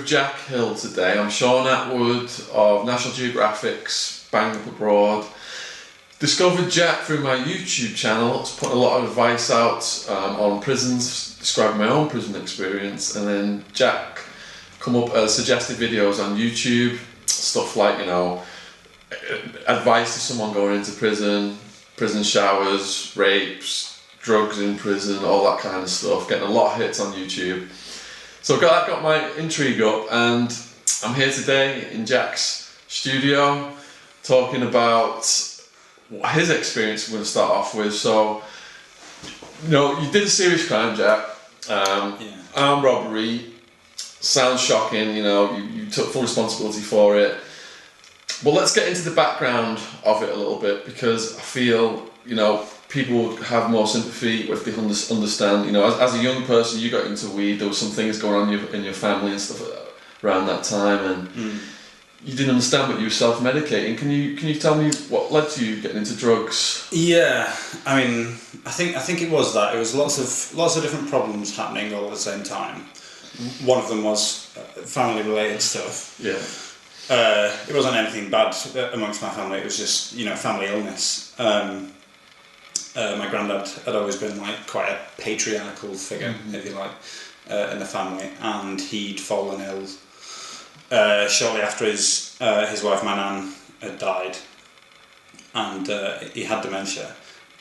Jack Hill today. I'm Shaun Attwood of National Geographic's Bang Up Abroad. Discovered Jack through my YouTube channel. It's put a lot of advice out on prisons, describing my own prison experience, and then Jack come up suggested videos on YouTube, stuff like, you know, advice to someone going into prison, prison showers, rapes, drugs in prison, all that kind of stuff. Getting a lot of hits on YouTube. So that got my intrigue up, and I'm here today in Jack's studio talking about his experience. We're going to start off with. So, you know, you did a serious crime, Jack. Armed robbery. Sounds shocking, you know, you took full responsibility for it. But let's get into the background of it a little bit, because I feel, you know, people have more sympathy if they understand. You know, as a young person, you got into weed. There were some things going on in your family and stuff around that time, and you didn't understand, but you were self-medicating. Can you tell me what led to you getting into drugs? Yeah, I mean, I think it was that. It was lots of different problems happening all at the same time. One of them was family-related stuff. Yeah. It wasn't anything bad amongst my family. It was just, you know, family illness. My granddad had always been like quite a patriarchal figure, if you like, in the family, and he'd fallen ill shortly after his wife, my nan, had died, and he had dementia,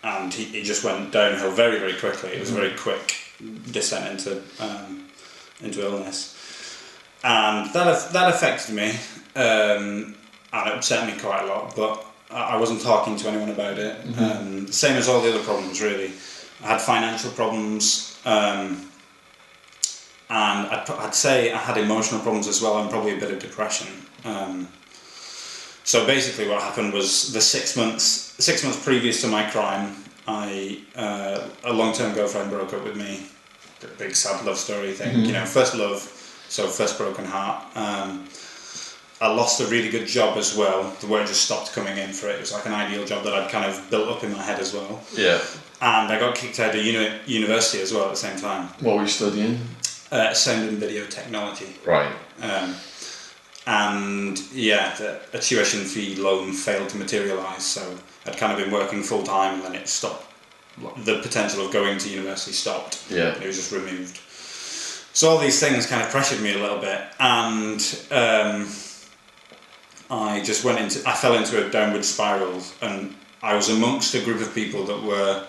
and he just went downhill very, very quickly. It was a very quick descent into illness, and that affected me, and it upset me quite a lot, but I wasn't talking to anyone about it. Same as all the other problems, really. I had financial problems, and I'd say I had emotional problems as well, and probably a bit of depression. So basically what happened was the 6 months previous to my crime, a long-term girlfriend broke up with me. The big sad love story thing, you know, first love, so first broken heart. I lost a really good job as well. The work just stopped coming in for it. It was like an ideal job that I'd kind of built up in my head as well. Yeah. And I got kicked out of university as well at the same time. What were you studying? Sound and video technology. Right. And yeah, a tuition fee loan failed to materialise, so I'd kind of been working full time, and then it stopped. The potential of going to university stopped. Yeah. It was just removed. So all these things kind of pressured me a little bit, and I fell into a downward spiral, and I was amongst a group of people that were,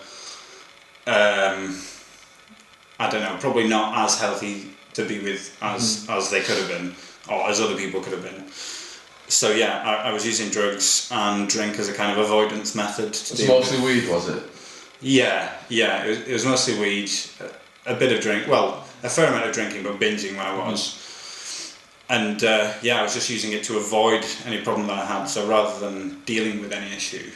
I don't know, probably not as healthy to be with as they could have been, or as other people could have been. So yeah, I was using drugs and drink as a kind of avoidance method. It's mostly weed, was it? Yeah, it was mostly weed, a bit of drink, well, a fair amount of drinking, but binging when I was. And I was just using it to avoid any problem that I had. So rather than dealing with any issue,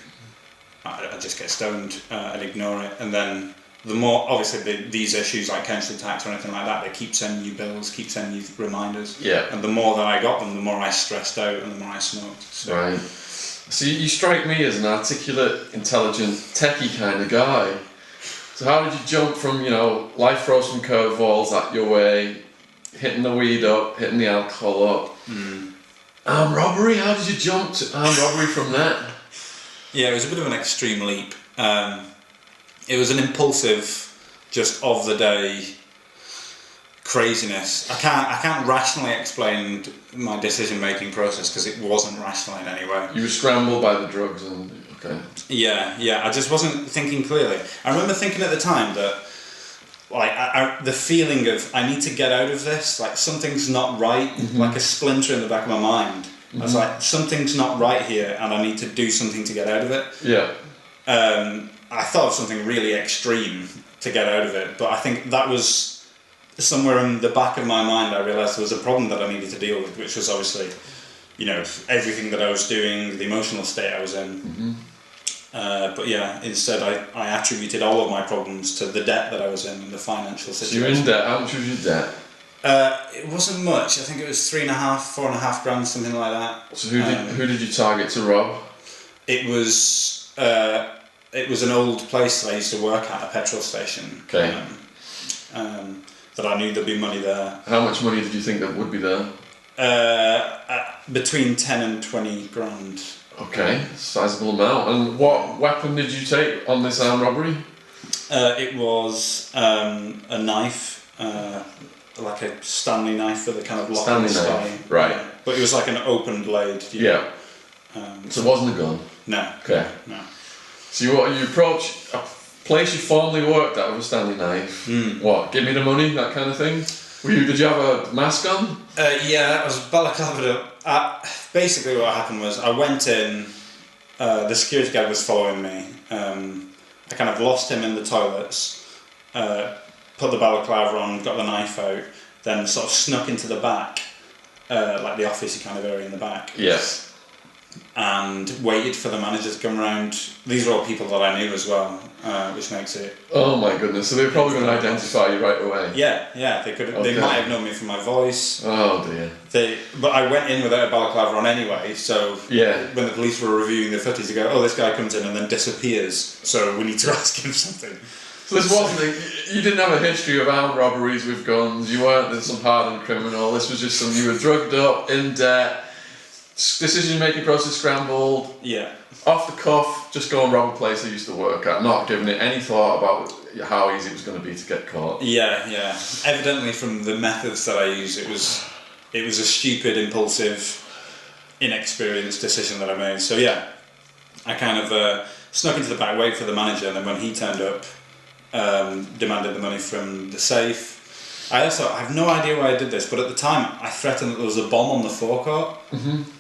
I just get stoned and ignore it. And then the more, obviously, these issues like council tax or anything like that, they keep sending you bills, keep sending you reminders. Yeah. And the more that I got them, the more I stressed out and the more I smoked. So. Right. So you strike me as an articulate, intelligent, techie kind of guy. So how did you jump from, you know, life throws some curveballs at your way, hitting the weed up, hitting the alcohol up? Armed robbery? How did you jump to armed robbery from that? Yeah, it was a bit of an extreme leap. It was an impulsive, just of the day craziness. I can't rationally explain my decision-making process, because it wasn't rational in any way. You were scrambled by the drugs and... Okay. Yeah, I just wasn't thinking clearly. I remember thinking at the time that, like, the feeling of, I need to get out of this, like, something's not right, like a splinter in the back of my mind. I was like, something's not right here, and I need to do something to get out of it. Yeah. I thought of something really extreme to get out of it, but I think that was somewhere in the back of my mind. I realised there was a problem that I needed to deal with, which was obviously, you know, everything that I was doing, the emotional state I was in. But yeah, instead I attributed all of my problems to the debt that I was in and the financial situation. So you're in debt. How much was your debt? It wasn't much. I think it was 4.5 grand, something like that. So who did you target to rob? It was an old place that I used to work at, a petrol station. Okay. That I knew there'd be money there. How much money did you think that would be there? Between 10 and 20 grand. Okay, sizable amount. And what weapon did you take on this armed robbery? It was a knife, like a Stanley knife with a kind of lock in the spine. Right. Yeah. But it was like an open blade. Yeah. So it wasn't a gun? No. Okay. No. So you approach a place you formerly worked at with a Stanley knife. What? Give me the money, that kind of thing? Did you have a mask on? Yeah, that was balaclava. Basically what happened was I went in, the security guard was following me. I kind of lost him in the toilets, put the balaclava on, got the knife out, then sort of snuck into the back, like the office kind of area in the back. Yes. And waited for the manager to come around. These were all people that I knew as well, which makes it... Oh my goodness, so they were probably going to identify you right away? Yeah, they could. Okay. They might have known me from my voice. Oh dear. But I went in without a balaclava on anyway, so when the police were reviewing the footage, they go, oh, this guy comes in and then disappears, so we need to ask him something. So this wasn't... You didn't have a history of armed robberies with guns, you weren't some hardened criminal, this was just you were drugged up, in debt, decision-making process scrambled. Yeah. Off the cuff, just go and rob a place I used to work at, not giving it any thought about how easy it was going to be to get caught. Yeah. Evidently, from the methods that I used, it was a stupid, impulsive, inexperienced decision that I made. So yeah, I kind of snuck into the back, waited for the manager, and then when he turned up, demanded the money from the safe. I have no idea why I did this, but at the time I threatened that there was a bomb on the forecourt,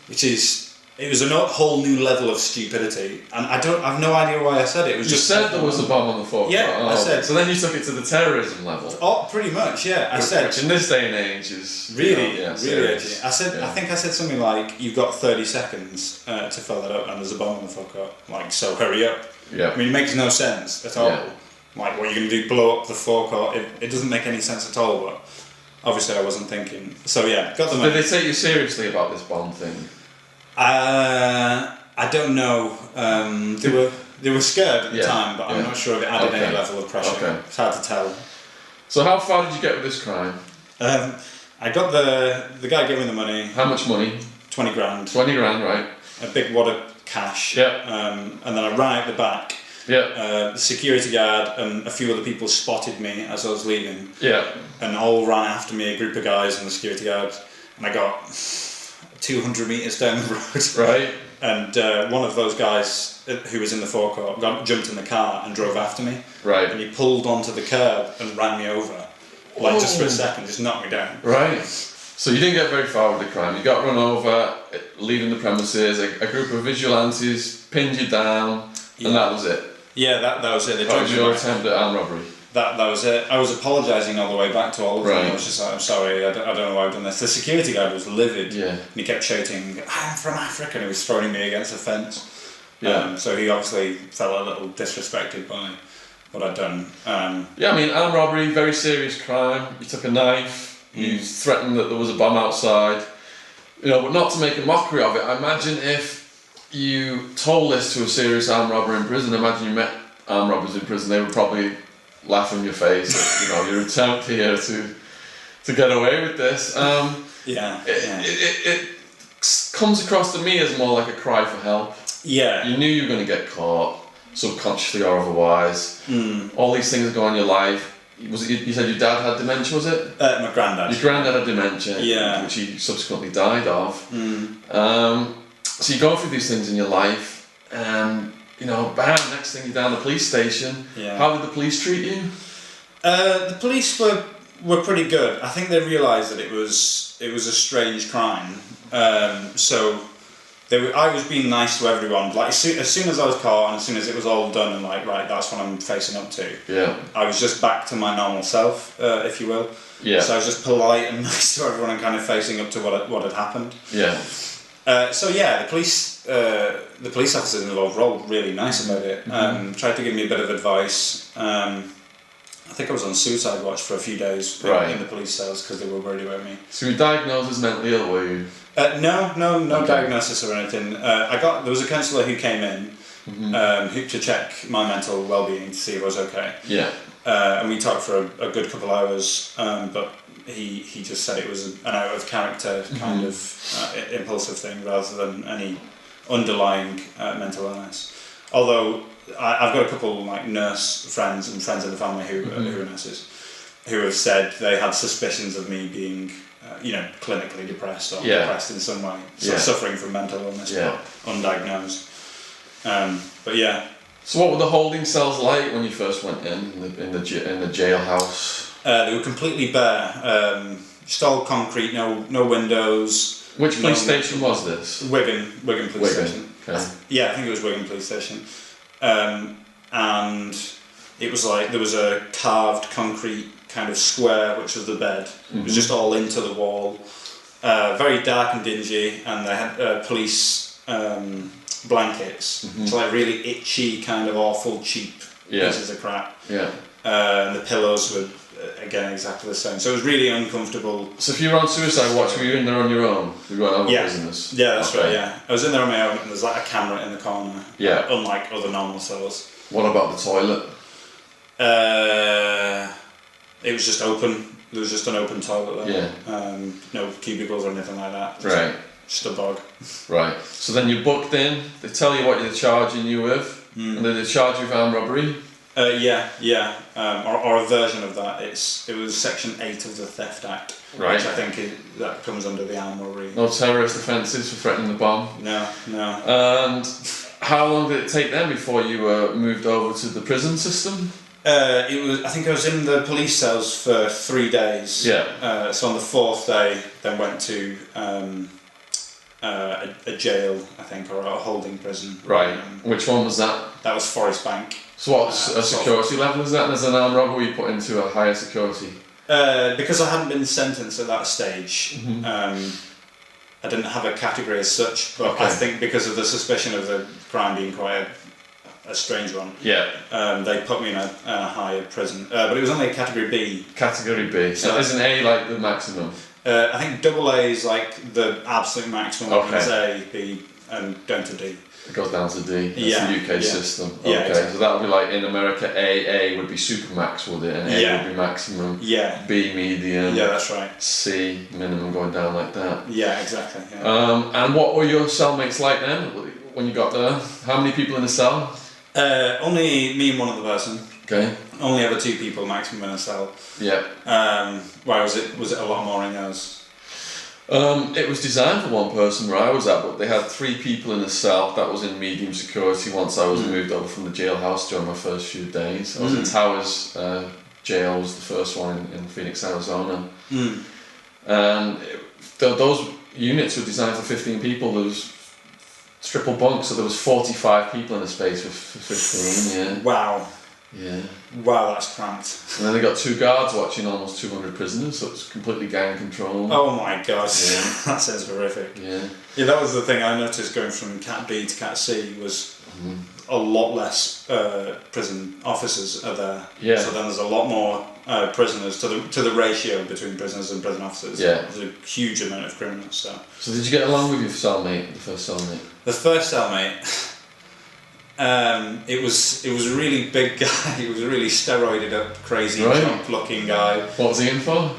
which it was a whole new level of stupidity, and I've no idea why I said it. It was you just said there was a bomb on the forecourt. Yeah, I said. So then you took it to the terrorism level. Oh, pretty much, yeah. Which in this day and age is really edgy. Serious. I think I said something like, "You've got 30 seconds to fill that up, and there's a bomb on the forecourt. Like, so hurry up." Yeah. I mean, it makes no sense at all. Yeah. Like, what are you going to do? Blow up the forecourt? It doesn't make any sense at all. But obviously, I wasn't thinking. So yeah, got the money. Did they take you seriously about this bomb thing? I don't know. They were scared at the time, but I'm not sure if it added any level of pressure. Okay. It's hard to tell. So how far did you get with this crime? I got the guy gave me the money. How much money? 20 grand. 20 grand, right. A big wad of cash. Yeah. And then I ran out the back. Yeah. The security guard and a few other people spotted me as I was leaving. Yeah. And all ran after me, a group of guys and the security guard. And I got 200 metres down the road. Right. And one of those guys who was in the forecourt jumped in the car and drove after me. Right. And he pulled onto the curb and ran me over. Like, just for a second, just knocked me down. Right. So you didn't get very far with the crime. You got run over, leaving the premises, a group of vigilantes pinned you down, and that was it. Yeah, that was it. That was your attempt at armed robbery. That was it. I was apologising all the way back to all of them. Right. I was just like, I'm sorry, I don't know why I've done this. The security guard was livid. Yeah. And he kept shouting, I'm from Africa, and he was throwing me against the fence. Yeah. So he obviously felt a little disrespected by what I'd done. Yeah, I mean, armed robbery, very serious crime. You took a knife, you threatened that there was a bomb outside. But not to make a mockery of it, I imagine if you told this to a serious armed robber in prison, imagine you met armed robbers in prison, they would probably laugh in your face at, your attempt here to get away with this. It comes across to me as more like a cry for help. Yeah. You knew you were going to get caught, subconsciously or otherwise. All these things go on in your life. You said your dad had dementia, was it? My granddad. Your granddad had dementia, which he subsequently died of. So you go through these things in your life, and bam, next thing you're down the police station. Yeah. How did the police treat you? The police were pretty good. I think they realised that it was a strange crime. So I was being nice to everyone. Like as soon as I was caught and as soon as it was all done and like, right, that's what I'm facing up to. Yeah. I was just back to my normal self, if you will. Yeah. So I was just polite and nice to everyone and kind of facing up to what had happened. Yeah. The police officers involved were all really nice about it. Tried to give me a bit of advice. I think I was on suicide watch for a few days in the police cells because they were worried about me. So you were diagnosed as mentally ill, were you? No diagnosis or anything. There was a counsellor who came in to check my mental well-being to see if I was okay. Yeah. and we talked for a good couple of hours, but he just said it was an out of character kind of impulsive thing rather than any underlying mental illness. Although I've got a couple like nurse friends and friends in the family who are nurses, who have said they had suspicions of me being, clinically depressed or depressed in some way, suffering from mental illness, but undiagnosed. But yeah. So what were the holding cells like when you first went in the jailhouse? They were completely bare, just all concrete, no windows. Which police station was this? Wigan Police Station. Okay. Yeah, I think it was Wigan Police Station. And it was like there was a carved concrete kind of square which was the bed. It was just all into the wall. Very dark and dingy, and they had police blankets. So like really itchy, kind of awful, cheap pieces of crap. Yeah. And the pillows were again exactly the same. So it was really uncomfortable. So if you were on suicide watch, were you in there on your own? You weren't other prisoners? Yeah, that's right, yeah. I was in there on my own, and there's like a camera in the corner. Yeah. Unlike other normal cells. What about the toilet? It was just open. There was just an open toilet there. Yeah. No cubicles or anything like that. Right. Just a bog. Right. So then you're booked in, they tell you what they're charging you with, and then they charge you with armed robbery? Yeah. Or a version of that. It was Section 8 of the Theft Act. Right. Which I think that comes under the armed robbery. No terrorist offences for threatening the bomb? No. And how long did it take then before you were moved over to the prison system? I think I was in the police cells for 3 days. Yeah. So on the 4th day, then went to a jail, I think, or a holding prison. Right. Which one was that? That was Forest Bank. So what security level is that? And as an armed robber, were you put into a higher security? Because I hadn't been sentenced at that stage, I didn't have a category as such, but I think because of the suspicion of the crime being quite a strange one, they put me in a higher prison. But it was only a category B. Category B. So isn't A like the maximum? I think double A is like the absolute maximum. It's A, B, and down to D. It goes down to D. That's the UK system. Yeah, okay, exactly. So that would be like in America, A would be supermax, would it? And A would be maximum. Yeah. B medium. Yeah, that's right. C minimum, going down like that. Yeah, exactly. Yeah. And what were your cellmates like then when you got there? How many people in the cell? Only me and one other person. Okay. Only ever 2 people maximum in a cell. Yeah. Why was it a lot more in those? It was designed for one person where I was at, but they had 3 people in the cell. That was in medium security once I was moved over from the jailhouse during my first few days. I was in Towers jail, was the first one in Phoenix, Arizona. And those units were designed for 15 people. There was triple bunk, so there was 45 people in a space for 15, Wow. Yeah. Wow, that's cramped. And then they got 2 guards watching almost 200 prisoners, so it's completely gang controlled. Oh my god, that sounds horrific. Yeah, that was the thing I noticed going from Cat B to Cat C was a lot less prison officers are there. Yeah. So then there's a lot more prisoners to the ratio between prisoners and prison officers. Yeah. There's a huge amount of criminals. So did you get along with your cellmate, the first cellmate? The first cellmate. It was a really big guy. He was a really steroided up, crazy, chump-looking guy. What was he in for?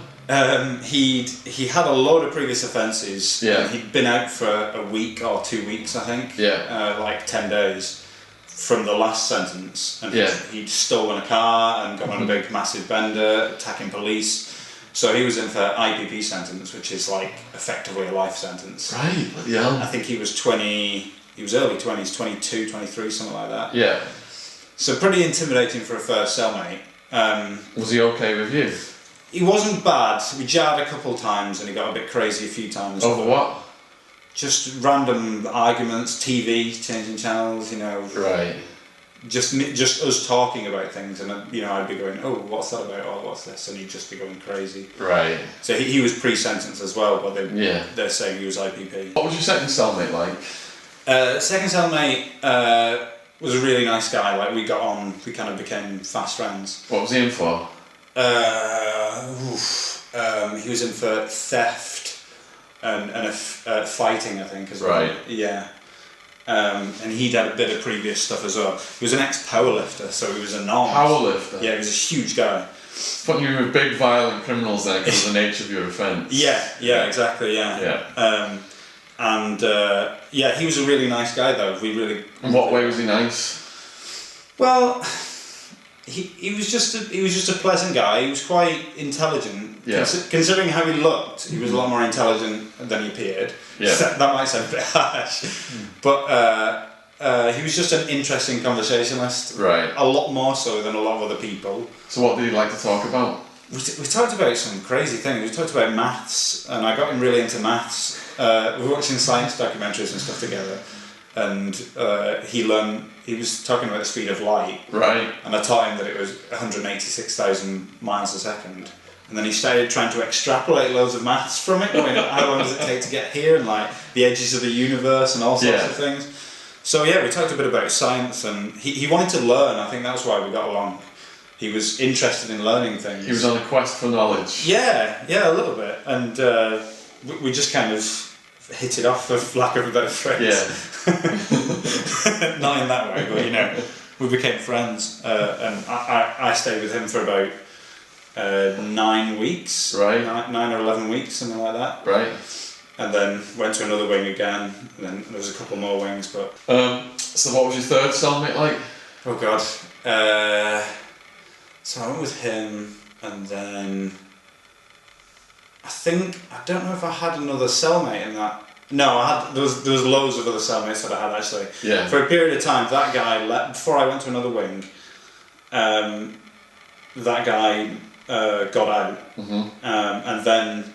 He had a load of previous offences. Yeah. He'd been out for a week or 2 weeks, I think. Yeah. Like 10 days from the last sentence, and he'd stolen a car and gone on a big, massive bender, attacking police. So he was in for IPP sentence, which is like effectively a life sentence. Right. Yeah. I think he was 20. He was early 20s, 22, 23, something like that. Yeah. So pretty intimidating for a first cellmate. Was he okay with you? He wasn't bad. We jarred a couple times and he got a bit crazy a few times. Over what? Just random arguments, TV, changing channels, Right. Just us talking about things, and I'd be going, oh, what's that about? Oh, what's this? And he'd just be going crazy. Right. So he was pre-sentence as well, but they're saying he was IPP. What was your second cellmate like? Second cellmate was a really nice guy. Like we got on, we kind of became fast friends. What was he in for? He was in for theft and fighting, I think, as well. Right. Yeah. and he'd had a bit of previous stuff as well. He was an ex-powerlifter, so he was enormous. Powerlifter? Yeah, he was a huge guy. Putting you with big violent criminals then because of the nature of your offence. Yeah, exactly, yeah. He was a really nice guy though. In what way was he nice? Well, he was just a pleasant guy. He was quite intelligent. Yeah. Considering how he looked, he was a lot more intelligent than he appeared. Yeah. So that might sound a bit harsh, but he was just an interesting conversationalist. Right. A lot more so than a lot of other people. So what did he like to talk about? We talked about some crazy things. We talked about maths, and I got him really into maths. We were watching science documentaries and stuff together, and he was talking about the speed of light. Right. And I taught him that it was 186,000 miles a second. And then he started trying to extrapolate loads of maths from it, going, how long does it take to get here, and like the edges of the universe and all sorts of things. So yeah, we talked a bit about science, and he wanted to learn. I think that's why we got along. He was interested in learning things. He was on a quest for knowledge. Yeah, a little bit. And we just kind of hit it off, for lack of a better phrase. Yeah. Not in that way, but we became friends. And I stayed with him for about 9 weeks. Right. 9 or 11 weeks, something like that. Right. And then went to another wing again, and then there was a couple more wings, but... So what was your third cellmate like? Oh God. So I went with him, and then... I don't know if I had another cellmate in that... No, there was loads of other cellmates that I had, actually. Yeah. For a period of time, that guy before I went to another wing, that guy got out. Mm-hmm. And then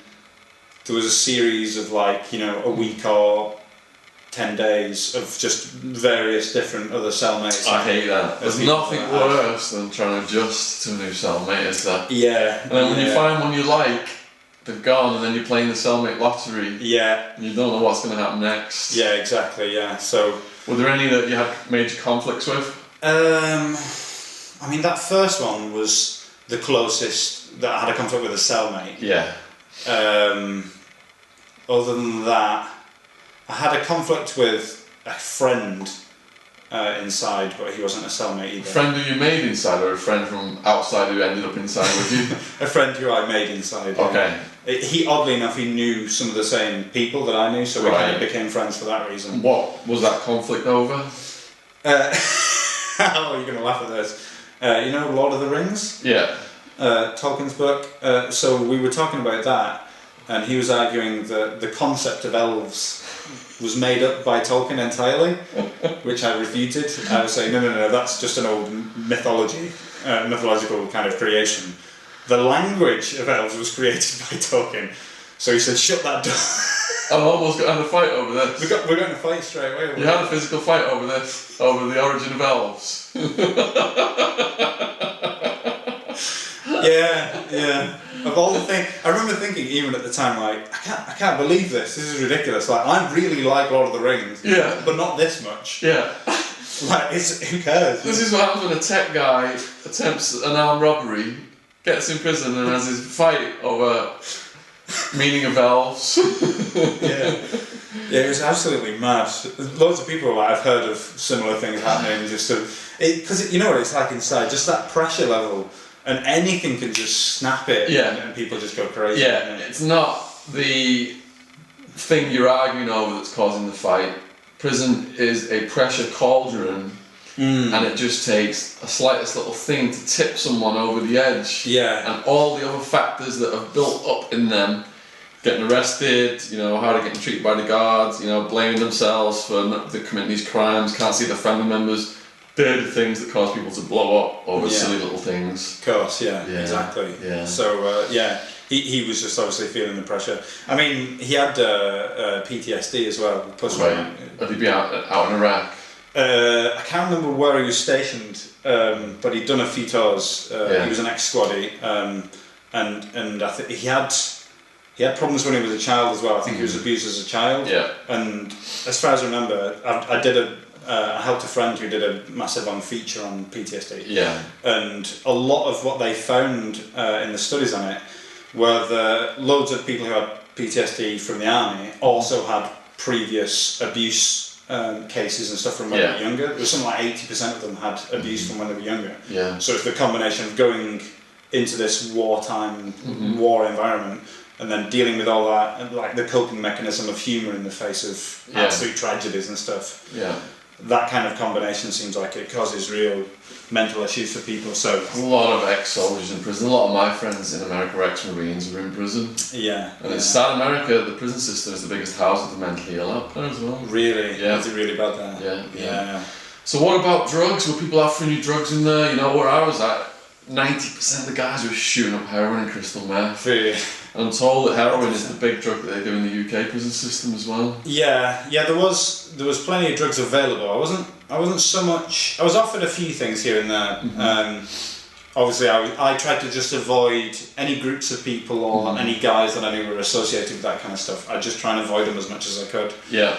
there was a series of a week or 10 days of just various different other cellmates. I hate that. There's nothing worse than trying to adjust to a new cellmate, is there? Yeah. And then when you find one you like, they've gone, and then you're playing the cellmate lottery. Yeah. And you don't know what's going to happen next. Yeah, exactly, yeah. So... Were there any that you had major conflicts with? I mean, that first one was the closest that I had a conflict with a cellmate. Yeah. Other than that, I had a conflict with a friend inside, but he wasn't a cellmate either. A friend who you made inside, or a friend from outside who ended up inside with you? A friend who I made inside. Okay. He, oddly enough, he knew some of the same people that I knew, so we kind of became friends for that reason. What was that conflict over? Oh, you're going to laugh at this. You know Lord of the Rings? Yeah. Tolkien's book. So we were talking about that, and he was arguing that the concept of elves was made up by Tolkien entirely, which I refuted. I was saying, no, that's just an old mythological kind of creation. The language of elves was created by Tolkien. So he said, shut that door. I almost got in a fight over this. We're going to fight straight away. You had a physical fight over this, over the origin of elves. Yeah. Of all the things, I remember thinking even at the time, like, I can't believe this. This is ridiculous. Like, I really like Lord of the Rings. Yeah. But not this much. Yeah. Like, who cares? This is what happens when a tech guy attempts an armed robbery, gets in prison, and has his fight over meaning of elves. Yeah, it was absolutely mad. Loads of people I've heard of similar things happening. Because you know what it's like inside, just that pressure level. And anything can just snap it, and people just go crazy. Yeah, it's not the thing you're arguing over that's causing the fight. Prison is a pressure cauldron, and it just takes a slightest little thing to tip someone over the edge. Yeah. And all the other factors that have built up in them, getting arrested, how they're getting treated by the guards, blaming themselves for committing these crimes, can't see their family members. They're the things that cause people to blow up over silly little things. Of course, yeah. Exactly. Yeah. So, he was just obviously feeling the pressure. I mean, he had PTSD as well. Right. Had he been out in Iraq? I can't remember where he was stationed, but he'd done a few tours. He was an ex-squaddy, and I think he had problems when he was a child as well. I think he was abused as a child. Yeah. And as far as I remember, I helped a friend who did a massive feature on PTSD. Yeah. And a lot of what they found in the studies on it were loads of people who had PTSD from the army also had previous abuse cases and stuff from when they were younger. There was something like 80% of them had abuse from when they were younger. Yeah. So it's the combination of going into this wartime war environment and then dealing with all that, and like the coping mechanism of humour in the face of absolute tragedies and stuff. Yeah. That kind of combination seems like it causes real mental issues for people. So a lot of ex-soldiers in prison. A lot of my friends in America are ex-Marines who are in prison. Yeah. And in South America, the prison system is the biggest house of the mentally ill out there as well. Really? Yeah. Is it really bad there? Yeah. So what about drugs? Were people offering you drugs in there? You know, where I was at, 90% of the guys were shooting up heroin and crystal meth. Really? And I'm told that heroin is the big drug that they do in the UK prison system as well. Yeah, there was plenty of drugs available. I wasn't so much. I was offered a few things here and there. Obviously, I tried to just avoid any groups of people or any guys that I knew were associated with that kind of stuff. I just try and avoid them as much as I could. Yeah.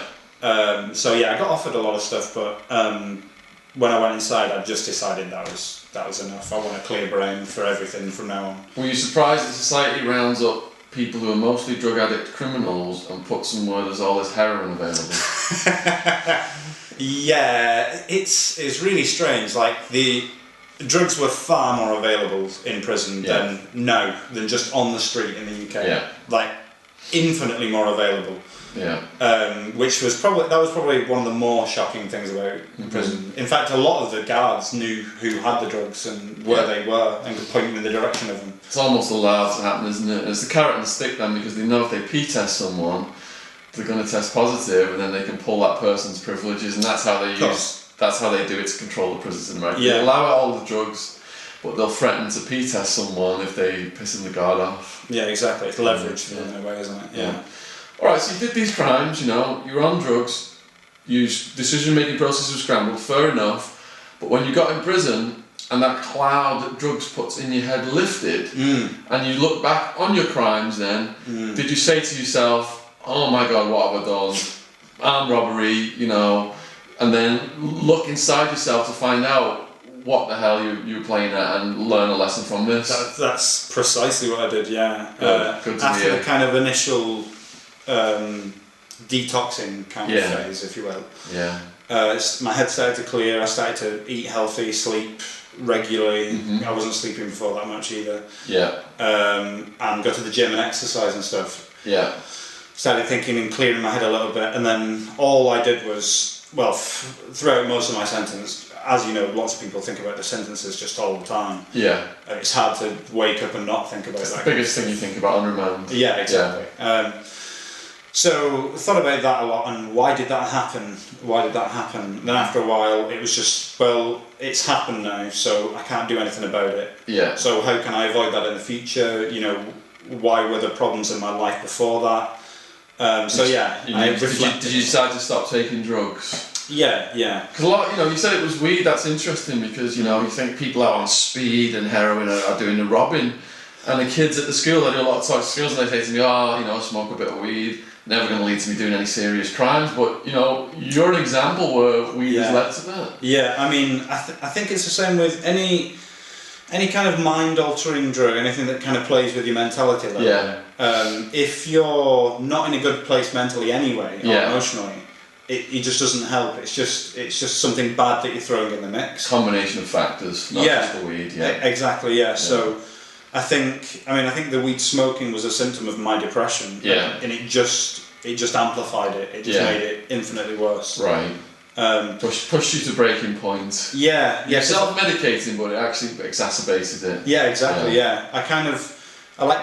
So I got offered a lot of stuff, but when I went inside, I just decided that was enough. I want a clear brain for everything from now on. Were you surprised that society rounds up people who are mostly drug addict criminals and puts them where there's all this heroin available? Yeah, it's really strange. Like the drugs were far more available in prison than just on the street in the UK. Yeah. Like infinitely more available. Yeah. Which was probably one of the more shocking things about prison. In fact, a lot of the guards knew who had the drugs and where they were and could point them in the direction of them. It's almost allowed to happen, isn't it? It's the carrot and the stick then, because they know if they p-test someone, they're going to test positive, and then they can pull that person's privileges, and that's how they that's how they do it to control the prisons in America. Yeah. They allow out all the drugs, but they'll threaten to p-test someone if they piss the guard off. Yeah, exactly. It's leverage for them in a way, isn't it? Yeah. Alright, so you did these crimes, you know, you were on drugs, your decision-making process was scrambled, fair enough, but when you got in prison and that cloud that drugs puts in your head lifted, and you look back on your crimes then, did you say to yourself, oh my god, what have I done? Armed robbery, you know, and then look inside yourself to find out what the hell you were playing at and learn a lesson from this? That's precisely what I did, yeah. Good to after hear. the kind of initial detoxing kind of phase, if you will. Yeah. My head started to clear. I started to eat healthy, sleep regularly. I wasn't sleeping before that much either. Yeah. And go to the gym and exercise and stuff. Yeah. Started thinking and clearing my head a little bit, and then all I did was, throughout most of my sentence, as you know, lots of people think about the sentences just all the time. Yeah. It's hard to wake up and not think about that. The biggest thing you think about on remand. Yeah, exactly. Yeah. So thought about that a lot, and why did that happen? Then after a while, it was just, it's happened now, so I can't do anything about it. Yeah. So how can I avoid that in the future? You know, why were there problems in my life before that? I reflected. Did you decide to stop taking drugs? Yeah. Because a lot, you said it was weed. That's interesting because you think people out on speed and heroin are doing the robbing, and the kids at the school, they do a lot of toxic skills, and they say to me, smoke a bit of weed. Never going to lead to me doing any serious crimes, but you're an example where weed has led to that. Yeah, I mean, I think it's the same with any kind of mind-altering drug, anything that kind of plays with your mentality a little bit. If you're not in a good place mentally anyway, or emotionally, it just doesn't help. It's just something bad that you're throwing in the mix. Combination of factors, not just the weed. Yeah, exactly. Yeah. So I think the weed smoking was a symptom of my depression. Yeah. And it just amplified it. It just made it infinitely worse. Right. Pushed you to breaking point. Yeah. You're self-medicating, but it actually exacerbated it. Yeah, exactly. Yeah. I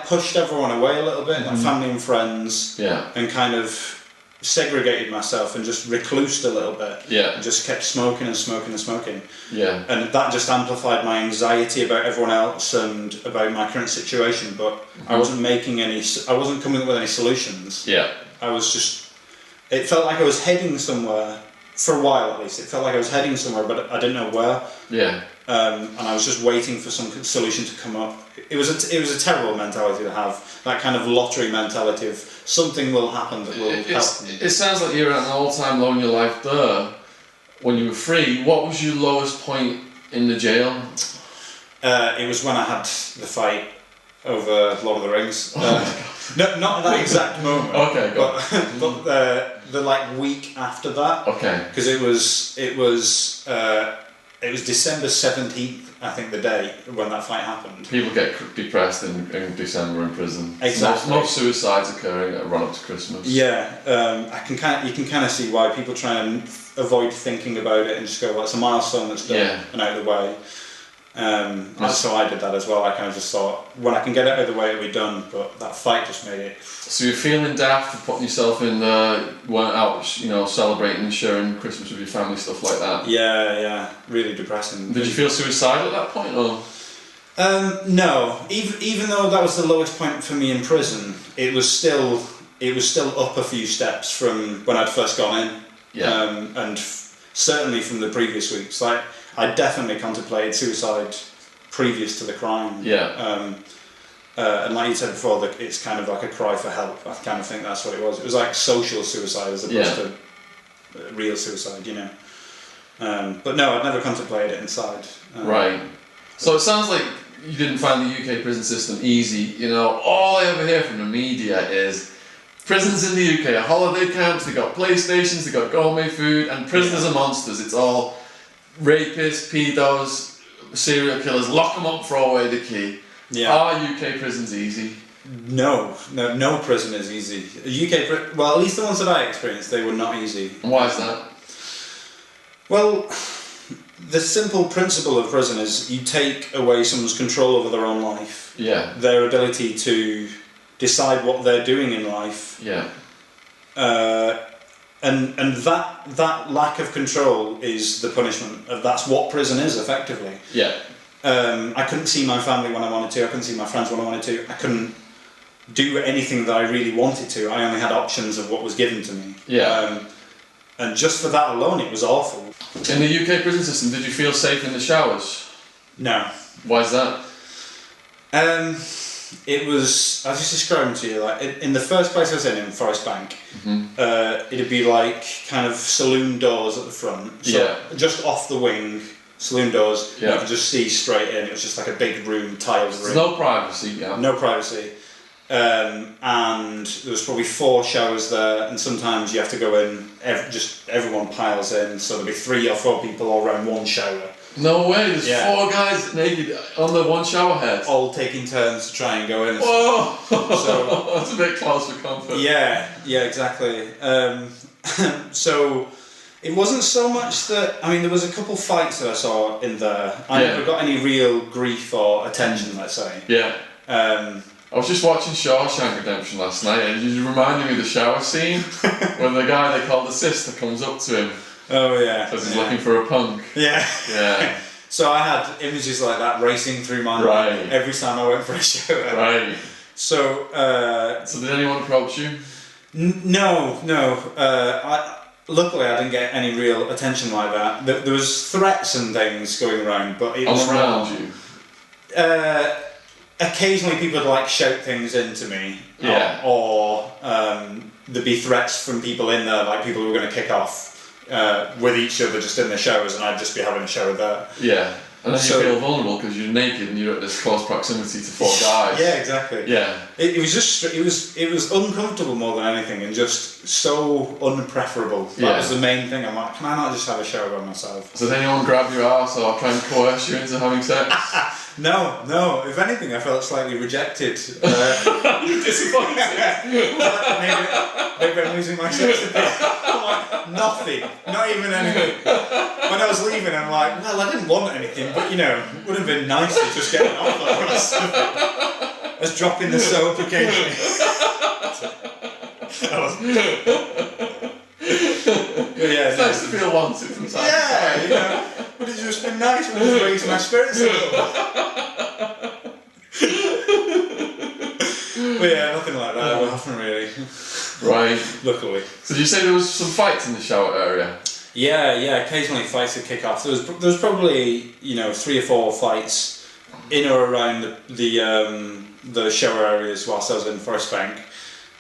pushed everyone away a little bit, like family and friends. Yeah. And kind of segregated myself and just reclused a little bit. Yeah. And just kept smoking and smoking and smoking. Yeah. And that just amplified my anxiety about everyone else and about my current situation, but I wasn't coming up with any solutions. Yeah. It felt like I was heading somewhere, for a while at least. It felt like I was heading somewhere, but I didn't know where. Yeah. And I was just waiting for some solution to come up. It was a terrible mentality to have, that kind of lottery mentality of something will happen that will help me. It sounds like you're at an all-time low in your life there. When you were free, what was your lowest point in the jail? It was when I had the fight over Lord of the Rings. No, not at that exact moment. Okay, go on. But the like week after that. Okay. Because it was December 17th, I think, the day when that fight happened. People get depressed in December in prison. Exactly. Most suicides occurring at run up to Christmas. Yeah, you can kind of see why people try and avoid thinking about it and just go, well, it's a milestone that's done and out of the way. So I did that as well. I kind of just thought, when I can get it out of the way, it'll be done. But that fight just made it. So you're feeling daft for putting yourself in, went out, celebrating and sharing Christmas with your family, stuff like that. Yeah, really depressing. Did you feel suicidal at that point, or? No. Even though that was the lowest point for me in prison, it was still up a few steps from when I'd first gone in. Yeah. And certainly from the previous weeks, like. I definitely contemplated suicide previous to the crime. Yeah. And like you said before, it's kind of like a cry for help. I kind of think that's what it was. It was like social suicide as opposed to real suicide, But no, I'd never contemplated it inside. Right. So it sounds like you didn't find the UK prison system easy. All I ever hear from the media is prisons in the UK are holiday camps, they got PlayStations, they got gourmet food, and prisoners are monsters. It's all rapists, pedos, serial killers, lock them up, throw away the key. Yeah. Are UK prisons easy? No prison is easy. Well, at least the ones that I experienced, they were not easy. And why is that? Well, the simple principle of prison is you take away someone's control over their own life. Yeah. Their ability to decide what they're doing in life. Yeah. And that lack of control is the punishment. That's what prison is, effectively. Yeah. I couldn't see my family when I wanted to. I couldn't see my friends when I wanted to. I couldn't do anything that I really wanted to. I only had options of what was given to me. Yeah. And just for that alone, it was awful. In the UK prison system, did you feel safe in the showers? No. Why is that? It was, I was just describing to you, like in the first place I was in Forest Bank, it'd be like kind of saloon doors at the front, so just off the wing, saloon doors, you could just see straight in. It was just like a big room, tiled room. There's no privacy, No privacy. And there was probably 4 showers there, and sometimes you have to go in, everyone piles in, so there'll be 3 or 4 people all around one shower. No way, there's 4 guys naked on the one shower head. All taking turns to try and go in. Whoa! So, that's a bit close for comfort. Yeah, exactly. So it wasn't so much that, there was a couple fights that I saw in there. I never got any real grief or attention, let's say. Yeah. I was just watching Shawshank Redemption last night, and you reminded me of the shower scene when the guy they call the sister comes up to him. Oh yeah. Says he's looking for a punk. Yeah. Yeah. So I had images like that racing through my mind every time I went for a shower. Right. So. So did anyone approach you? No. Luckily, I didn't get any real attention like that. There was threats and things going around, but it was around you. Occasionally, people would shout things into me. Yeah. Or there'd be threats from people in there, like people who were going to kick off. With each other just in the showers, and I'd just be having a shower there. Yeah, and then you feel vulnerable because you're naked and you're at this close proximity to 4 guys. Yeah, exactly. Yeah, it was just it was uncomfortable more than anything, and just so unpreferable. That was the main thing. I'm like, can I not just have a shower by myself? So did anyone grab your ass or try and coerce you into having sex? No. If anything, I felt slightly rejected. You're disappointed. Maybe I'm losing my sex appeal. Nothing. Not even anything. When I was leaving, I'm like, well, I didn't want anything, but it would have been nice to just get an offer. I was dropping the soap occasionally. It's nice to feel wanted from time to time. Would have just been nice. Would have raised my spirits a little. But nothing like that would happen really. Right. Luckily. So did you say there was some fights in the shower area? Yeah. Occasionally fights would kick off. There was probably 3 or 4 fights in or around the shower areas whilst I was in Forest Bank.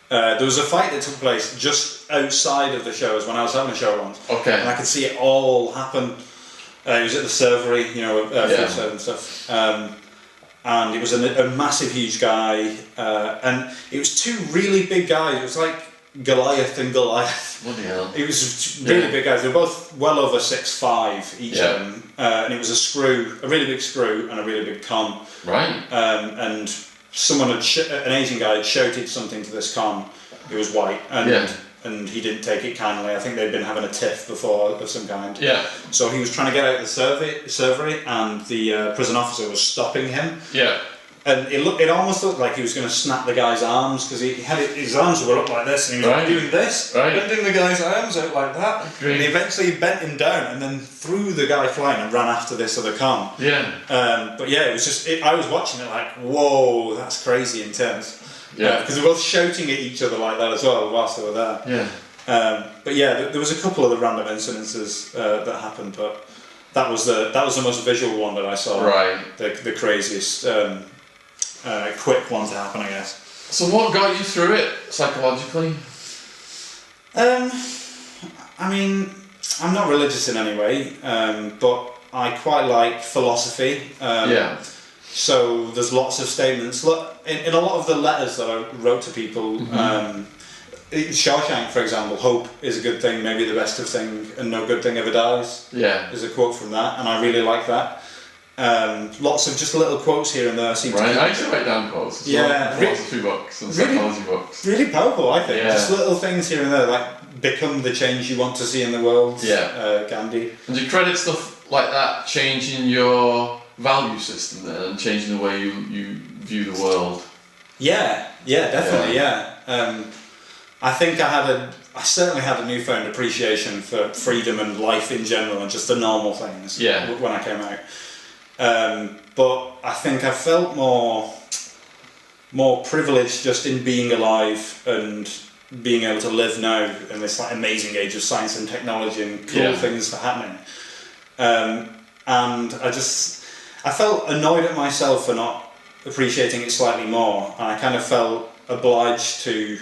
There was a fight that took place just outside of the showers when I was having a shower once. Okay. And I could see it all happen. It was at the servery, food serve and stuff. and he was a massive, huge guy, and it was two really big guys. It was like Goliath and Goliath. Bloody hell. It was really big guys. They were both well over 6'5" each of them, and it was a really big screw, and a really big con. Right. And someone an Asian guy had shouted something to this con. It was white, and he didn't take it kindly. I think they'd been having a tiff before of some kind. Yeah. So he was trying to get out of the servery, and the prison officer was stopping him. Yeah. And it almost looked like he was going to snap the guy's arms, because his arms were up like this, and he was doing this, bending the guy's arms out like that. Great. And he eventually bent him down, and then threw the guy flying and ran after this other con. Yeah. But yeah, it was just I was watching it like, whoa, that's crazy intense. Yeah. Because they were both shouting at each other like that as well whilst they were there. Yeah. But yeah, there was a couple of the random incidences that happened, but that was the most visual one that I saw. Right. The craziest. Quick one to happen, I guess. So what got you through it psychologically? I mean, I'm not religious in any way, but I quite like philosophy. So there's lots of statements. Look, in a lot of the letters that I wrote to people, Shawshank, for example, hope is a good thing, maybe the best of thing, and no good thing ever dies. Yeah. There's a quote from that, and I really like that. Lots of just little quotes here and there seem to I used to write down quotes. Philosophy books and psychology books. Really powerful, I think. Just little things here and there, like become the change you want to see in the world. Gandhi. And do you credit stuff like that changing your value system then, and changing the way you view the world? Yeah, definitely. I think I certainly had a newfound appreciation for freedom and life in general, and just the normal things. When I came out. But I think I felt more privileged just in being alive and being able to live now in this like amazing age of science and technology and cool things are happening. And I felt annoyed at myself for not appreciating it slightly more, and I kind of felt obliged to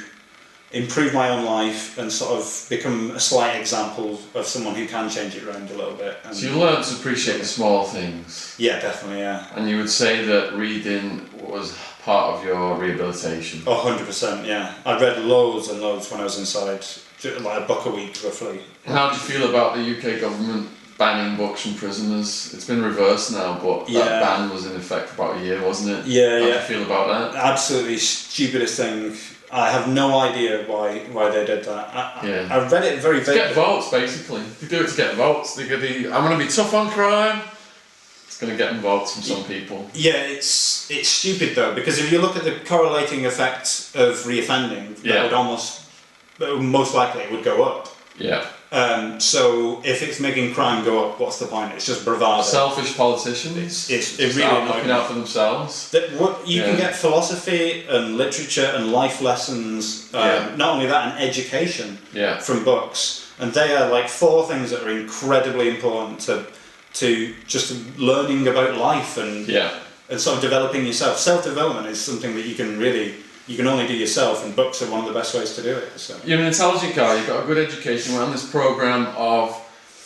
improve my own life and sort of become a slight example of someone who can change it around a little bit. And so you learned to appreciate the small things. Yeah, definitely, yeah. And you would say that reading was part of your rehabilitation? 100%, yeah. I read loads and loads when I was inside, like a book a week roughly. How do you feel about the UK government banning books from prisoners? It's been reversed now, but that ban was in effect for about a year, wasn't it? Yeah, How do you feel about that? Absolutely stupidest thing. I have no idea why they did that. I read it very vaguely. To get votes, basically. They do it to get votes. I'm going to be tough on crime. It's going to get them votes from some people. Yeah, it's stupid though, because if you look at the correlating effect of reoffending, that would most likely it would go up. Yeah. So if it's making crime go up, what's the point? It's just bravado. Selfish politicians. It really looking out for themselves. You can get philosophy and literature and life lessons. Not only that, and education from books. And they are like 4 things that are incredibly important to just learning about life and sort of developing yourself. Self-development is something that you can only do yourself, and books are one of the best ways to do it. So. You're an intelligent guy, you've got a good education, we're on this programme of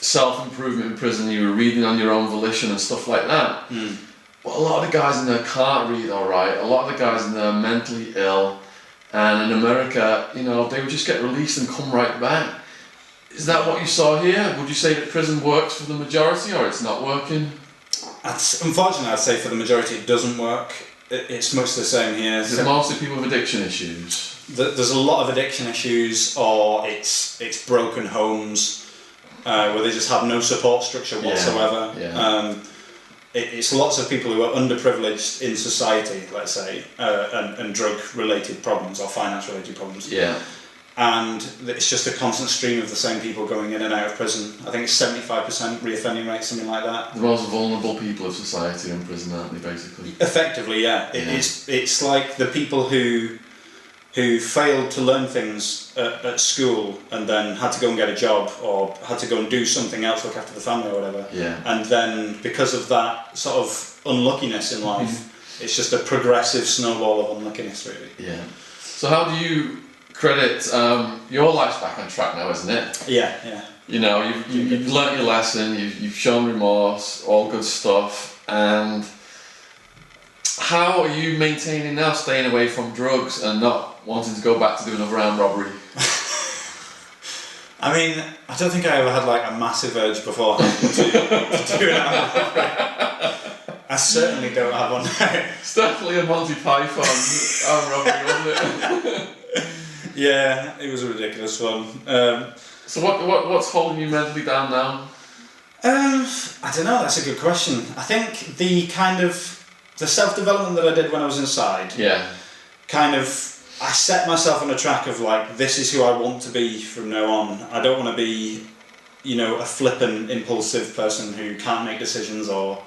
self-improvement in prison, you were reading on your own volition and stuff like that. But a lot of the guys in there can't read alright, a lot of the guys in there are mentally ill, and in America, they would just get released and come right back. Is that what you saw here? Would you say that prison works for the majority, or it's not working? Unfortunately, I'd say for the majority it doesn't work. It's much the same here. Is it mostly people with addiction issues? There's a lot of addiction issues, or it's broken homes where they just have no support structure whatsoever. It's lots of people who are underprivileged in society, let's say, and drug-related problems or finance-related problems. And it's just a constant stream of the same people going in and out of prison. I think it's 75% reoffending rate, something like that. The most vulnerable people of society in prison, aren't they, basically? Effectively, yeah. It's like the people who failed to learn things at school and then had to go and get a job, or had to go and do something else, look after the family or whatever. And then because of that sort of unluckiness in life, it's just a progressive snowball of unluckiness, really. So how do you credit your life's back on track now, isn't it? You've learnt your lesson, you've shown remorse, all good stuff, and How are you maintaining now, staying away from drugs and not wanting to go back to do another armed robbery? I mean, I don't think I ever had like a massive urge beforehand to do an armed robbery. I certainly don't have one now. It's definitely a Monty Python armed robbery, wasn't it? Yeah, it was a ridiculous one. So what's holding you mentally down now? I don't know, that's a good question. I think the self-development that I did when I was inside, I set myself on a track of like, this is who I want to be from now on. I don't want to be, a flippant, impulsive person who can't make decisions or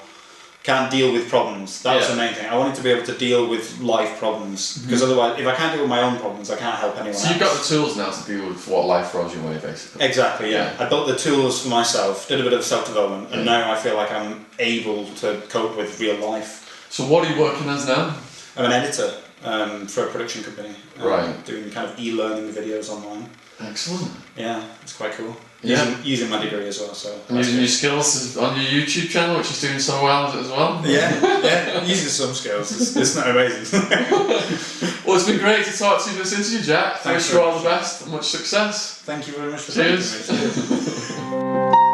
can't deal with problems. That was the main thing. I wanted to be able to deal with life problems, because otherwise, if I can't deal with my own problems, I can't help anyone else. So you've got the tools now to deal with what life throws your way, basically. Exactly, yeah. I built the tools for myself, did a bit of self-development, and now I feel like I'm able to cope with real life. So what are you working as now? I'm an editor for a production company. Right. Doing kind of e-learning videos online. Excellent. Yeah, it's quite cool. Yeah. Using my degree as well, so. And using your skills on your YouTube channel, which is doing so well as well. Yeah, using some skills. It's not amazing. Well, it's been great to talk to you this interview, Jack. I wish you all the best and much success. Thank you very much for Cheers. Cheers.